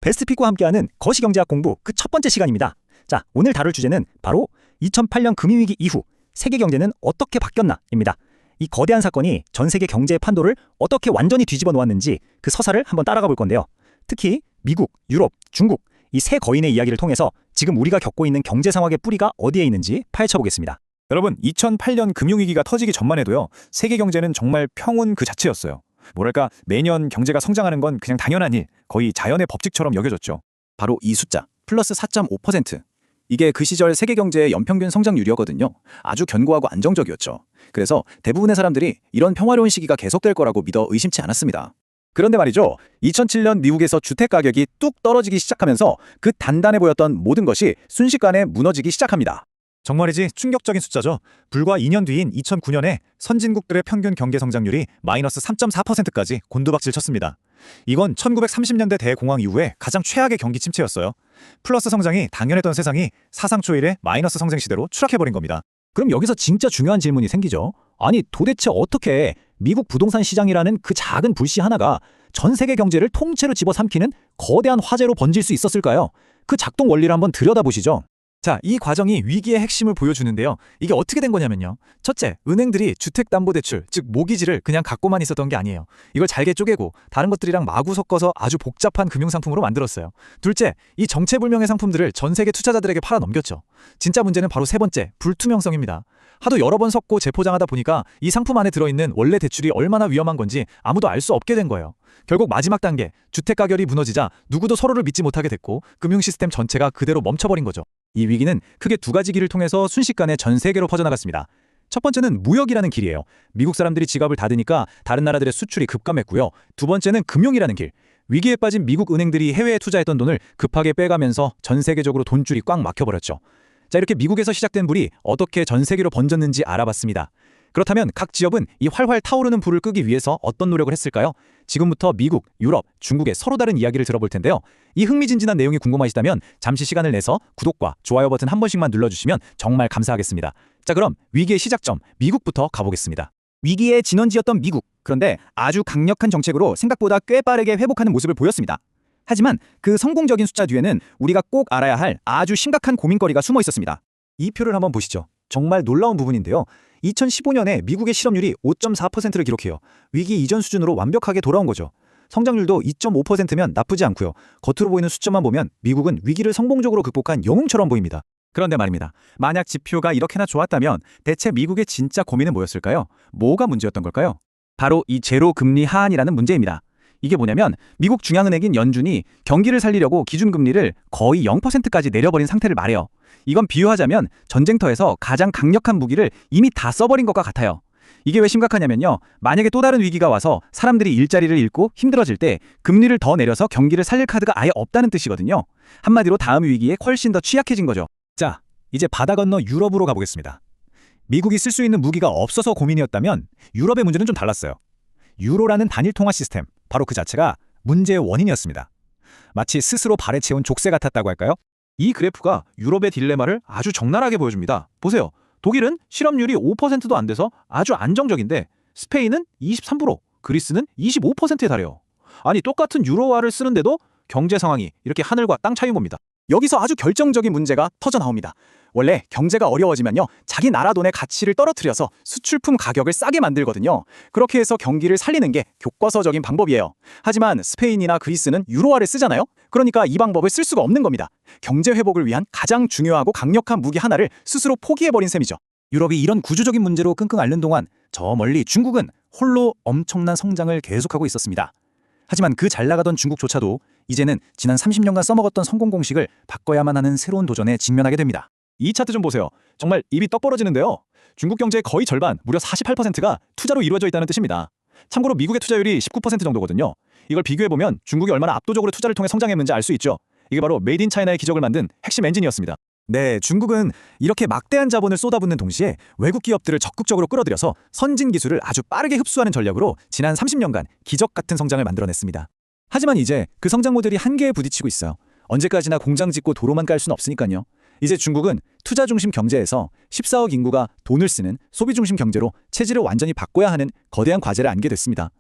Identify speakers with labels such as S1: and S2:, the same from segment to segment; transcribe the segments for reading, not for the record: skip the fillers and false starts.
S1: 베스트픽과 함께하는 거시경제학 공부 그 첫 번째 시간입니다. 자, 오늘 다룰 주제는 바로 2008년 금융위기 이후 세계 경제는 어떻게 바뀌었나입니다. 이 거대한 사건이 전 세계 경제의 판도를 어떻게 완전히 뒤집어 놓았는지 그 서사를 한번 따라가 볼 건데요. 특히 미국, 유럽, 중국 이 세 거인의 이야기를 통해서 지금 우리가 겪고 있는 경제 상황의 뿌리가 어디에 있는지 파헤쳐 보겠습니다.
S2: 여러분, 2008년 금융위기가 터지기 전만 해도요, 세계 경제는 정말 평온 그 자체였어요. 뭐랄까, 매년 경제가 성장하는 건 그냥 당연한 일, 거의 자연의 법칙처럼 여겨졌죠.
S3: 바로 이 숫자, 플러스 4.5%. 이게 그 시절 세계 경제의 연평균 성장률이었거든요. 아주 견고하고 안정적이었죠. 그래서 대부분의 사람들이 이런 평화로운 시기가 계속될 거라고 믿어 의심치 않았습니다. 그런데 말이죠, 2007년 미국에서 주택 가격이 뚝 떨어지기 시작하면서 그 단단해 보였던 모든 것이 순식간에 무너지기 시작합니다.
S2: 정말이지 충격적인 숫자죠. 불과 2년 뒤인 2009년에 선진국들의 평균 경제 성장률이 마이너스 3.4%까지 곤두박질 쳤습니다. 이건 1930년대 대공황 이후에 가장 최악의 경기 침체였어요. 플러스 성장이 당연했던 세상이 사상 초일의 마이너스 성장 시대로 추락해버린 겁니다.
S1: 그럼 여기서 진짜 중요한 질문이 생기죠. 아니 도대체 어떻게 미국 부동산 시장이라는 그 작은 불씨 하나가 전 세계 경제를 통째로 집어삼키는 거대한 화재로 번질 수 있었을까요? 그 작동 원리를 한번 들여다보시죠.
S4: 자, 이 과정이 위기의 핵심을 보여주는데요. 이게 어떻게 된 거냐면요. 첫째, 은행들이 주택담보대출, 즉 모기지를 그냥 갖고만 있었던 게 아니에요. 이걸 잘게 쪼개고 다른 것들이랑 마구 섞어서 아주 복잡한 금융상품으로 만들었어요. 둘째, 이 정체불명의 상품들을 전 세계 투자자들에게 팔아넘겼죠. 진짜 문제는 바로 세 번째, 불투명성입니다. 하도 여러 번 섞고 재포장하다 보니까 이 상품 안에 들어있는 원래 대출이 얼마나 위험한 건지 아무도 알 수 없게 된 거예요. 결국 마지막 단계, 주택 가격이 무너지자 누구도 서로를 믿지 못하게 됐고 금융 시스템 전체가 그대로 멈춰버린 거죠.
S3: 이 위기는 크게 두 가지 길을 통해서 순식간에 전 세계로 퍼져나갔습니다. 첫 번째는 무역이라는 길이에요. 미국 사람들이 지갑을 닫으니까 다른 나라들의 수출이 급감했고요. 두 번째는 금융이라는 길. 위기에 빠진 미국 은행들이 해외에 투자했던 돈을 급하게 빼가면서 전 세계적으로 돈줄이 꽉 막혀버렸죠. 자, 이렇게 미국에서 시작된 불이 어떻게 전 세계로 번졌는지 알아봤습니다. 그렇다면 각 지역은 이 활활 타오르는 불을 끄기 위해서 어떤 노력을 했을까요? 지금부터 미국, 유럽, 중국의 서로 다른 이야기를 들어볼 텐데요. 이 흥미진진한 내용이 궁금하시다면 잠시 시간을 내서 구독과 좋아요 버튼 한 번씩만 눌러주시면 정말 감사하겠습니다. 자, 그럼 위기의 시작점, 미국부터 가보겠습니다.
S1: 위기의 진원지였던 미국. 그런데 아주 강력한 정책으로 생각보다 꽤 빠르게 회복하는 모습을 보였습니다. 하지만 그 성공적인 숫자 뒤에는 우리가 꼭 알아야 할 아주 심각한 고민거리가 숨어 있었습니다. 이 표를 한번 보시죠. 정말 놀라운 부분인데요. 2015년에 미국의 실업률이 5.4%를 기록해요. 위기 이전 수준으로 완벽하게 돌아온 거죠. 성장률도 2.5%면 나쁘지 않고요. 겉으로 보이는 숫자만 보면 미국은 위기를 성공적으로 극복한 영웅처럼 보입니다.
S3: 그런데 말입니다. 만약 지표가 이렇게나 좋았다면 대체 미국의 진짜 고민은 뭐였을까요? 뭐가 문제였던 걸까요? 바로 이 제로 금리 하한이라는 문제입니다. 이게 뭐냐면 미국 중앙은행인 연준이 경기를 살리려고 기준금리를 거의 0%까지 내려버린 상태를 말해요. 이건 비유하자면 전쟁터에서 가장 강력한 무기를 이미 다 써버린 것과 같아요. 이게 왜 심각하냐면요. 만약에 또 다른 위기가 와서 사람들이 일자리를 잃고 힘들어질 때 금리를 더 내려서 경기를 살릴 카드가 아예 없다는 뜻이거든요. 한마디로 다음 위기에 훨씬 더 취약해진 거죠.
S1: 자, 이제 바다 건너 유럽으로 가보겠습니다. 미국이 쓸 수 있는 무기가 없어서 고민이었다면 유럽의 문제는 좀 달랐어요. 유로라는 단일 통화 시스템, 바로 그 자체가 문제의 원인이었습니다. 마치 스스로 발에 채운 족쇄 같았다고 할까요?
S4: 이 그래프가 유럽의 딜레마를 아주 적나라하게 보여줍니다. 보세요. 독일은 실업률이 5%도 안 돼서 아주 안정적인데 스페인은 23%, 그리스는 25%에 달해요. 아니, 똑같은 유로화를 쓰는데도 경제 상황이 이렇게 하늘과 땅 차이인 겁니다.
S3: 여기서 아주 결정적인 문제가 터져 나옵니다. 원래 경제가 어려워지면요, 자기 나라 돈의 가치를 떨어뜨려서 수출품 가격을 싸게 만들거든요. 그렇게 해서 경기를 살리는 게 교과서적인 방법이에요. 하지만 스페인이나 그리스는 유로화를 쓰잖아요. 그러니까 이 방법을 쓸 수가 없는 겁니다. 경제 회복을 위한 가장 중요하고 강력한 무기 하나를 스스로 포기해버린 셈이죠.
S1: 유럽이 이런 구조적인 문제로 끙끙 앓는 동안 저 멀리 중국은 홀로 엄청난 성장을 계속하고 있었습니다. 하지만 그 잘 나가던 중국조차도 이제는 지난 30년간 써먹었던 성공 공식을 바꿔야만 하는 새로운 도전에 직면하게 됩니다.
S2: 이 차트 좀 보세요. 정말 입이 떡 벌어지는데요. 중국 경제의 거의 절반, 무려 48%가 투자로 이루어져 있다는 뜻입니다. 참고로 미국의 투자율이 19% 정도거든요. 이걸 비교해보면 중국이 얼마나 압도적으로 투자를 통해 성장했는지 알 수 있죠. 이게 바로 메이드 인 차이나의 기적을 만든 핵심 엔진이었습니다.
S1: 네, 중국은 이렇게 막대한 자본을 쏟아붓는 동시에 외국 기업들을 적극적으로 끌어들여서 선진 기술을 아주 빠르게 흡수하는 전략으로 지난 30년간 기적 같은 성장을 만들어냈습니다. 하지만 이제 그 성장 모델이 한계에 부딪히고 있어요. 언제까지나 공장 짓고 도로만 깔 수는 없으니까요. 이제 중국은 투자 중심 경제에서 14억 인구가 돈을 쓰는 소비 중심 경제로 체질을 완전히 바꿔야 하는 거대한 과제를 안게 됐습니다.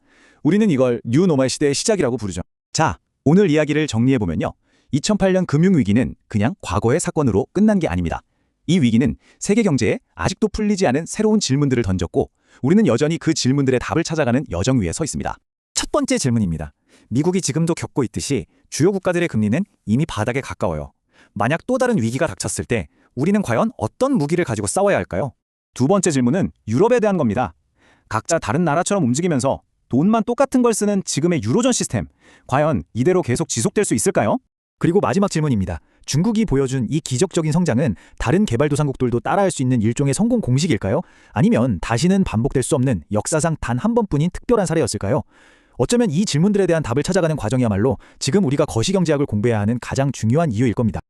S1: 우리는 이걸 뉴노멀 시대의 시작이라고 부르죠. 자, 오늘 이야기를 정리해보면요. 2008년 금융위기는 그냥 과거의 사건으로 끝난 게 아닙니다. 이 위기는 세계 경제에 아직도 풀리지 않은 새로운 질문들을 던졌고 우리는 여전히 그 질문들의 답을 찾아가는 여정 위에 서 있습니다.
S4: 첫 번째 질문입니다. 미국이 지금도 겪고 있듯이 주요 국가들의 금리는 이미 바닥에 가까워요. 만약 또 다른 위기가 닥쳤을 때 우리는 과연 어떤 무기를 가지고 싸워야 할까요?
S1: 두 번째 질문은 유럽에 대한 겁니다. 각자 다른 나라처럼 움직이면서 돈만 똑같은 걸 쓰는 지금의 유로존 시스템, 과연 이대로 계속 지속될 수 있을까요?
S4: 그리고 마지막 질문입니다. 중국이 보여준 이 기적적인 성장은 다른 개발도상국들도 따라할 수 있는 일종의 성공 공식일까요? 아니면 다시는 반복될 수 없는 역사상 단 한 번뿐인 특별한 사례였을까요? 어쩌면 이 질문들에 대한 답을 찾아가는 과정이야말로 지금 우리가 거시경제학을 공부해야 하는 가장 중요한 이유일 겁니다.